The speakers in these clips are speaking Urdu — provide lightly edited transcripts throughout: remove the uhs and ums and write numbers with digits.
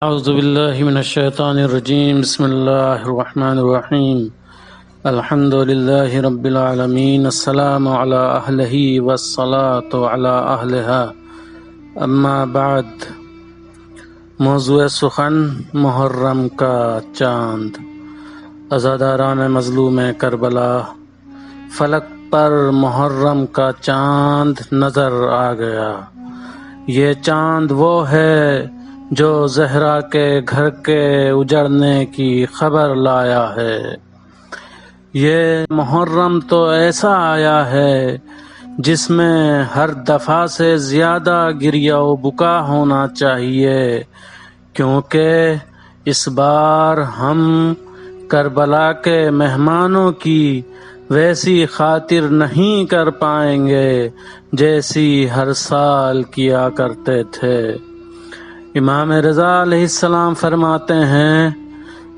اعوذ باللہ من الشیطان الرجیم بسم اللہ الرحمن الرحیم الحمد للہ رب العالمین السلام علی اہلہ والصلاة علی اہلہا اما بعد۔ موضوع سخن محرم کا چاند۔ عزاداران مظلوم کربلا، فلک پر محرم کا چاند نظر آ گیا۔ یہ چاند وہ ہے جو زہرا کے گھر کے اجڑنے کی خبر لایا ہے۔ یہ محرم تو ایسا آیا ہے جس میں ہر دفعہ سے زیادہ گریہ و بکا ہونا چاہیے، کیونکہ اس بار ہم کربلا کے مہمانوں کی ویسی خاطر نہیں کر پائیں گے جیسی ہر سال کیا کرتے تھے۔ امام رضا علیہ السلام فرماتے ہیں،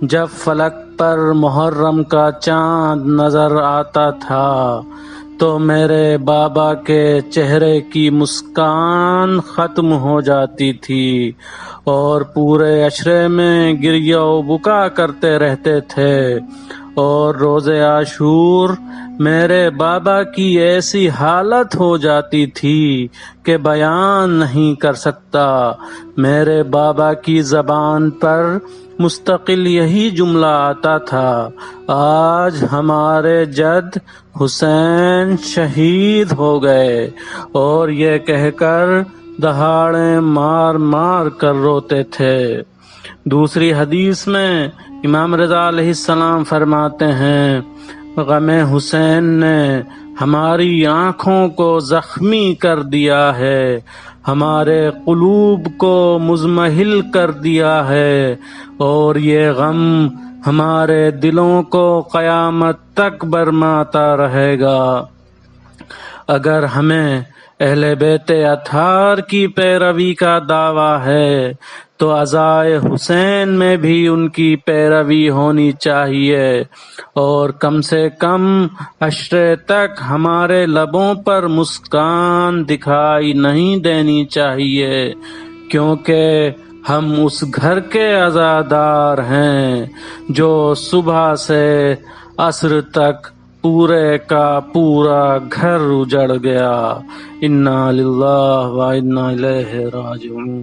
جب فلک پر محرم کا چاند نظر آتا تھا تو میرے بابا کے چہرے کی مسکان ختم ہو جاتی تھی اور پورے عشرے میں گریہ و بکا کرتے رہتے تھے، اور روز عاشور میرے بابا کی ایسی حالت ہو جاتی تھی کہ بیان نہیں کر سکتا۔ میرے بابا کی زبان پر مستقل یہی جملہ آتا تھا، آج ہمارے جد حسین شہید ہو گئے، اور یہ کہہ کر دہاڑیں مار مار کر روتے تھے۔ دوسری حدیث میں امام رضا علیہ السلام فرماتے ہیں، غم حسین نے ہماری آنکھوں کو زخمی کر دیا ہے، ہمارے قلوب کو مزمحل کر دیا ہے، اور یہ غم ہمارے دلوں کو قیامت تک برماتا رہے گا۔ اگر ہمیں اہل بیت اطہار کی پیروی کا دعویٰ ہے تو عزائے حسین میں بھی ان کی پیروی ہونی چاہیے، اور کم سے کم عشرے تک ہمارے لبوں پر مسکان دکھائی نہیں دینی چاہیے، کیونکہ ہم اس گھر کے عزادار ہیں جو صبح سے عصر تک پورے کا پورا گھر اجڑ گیا۔ انا للہ و انا الیہ راجعون۔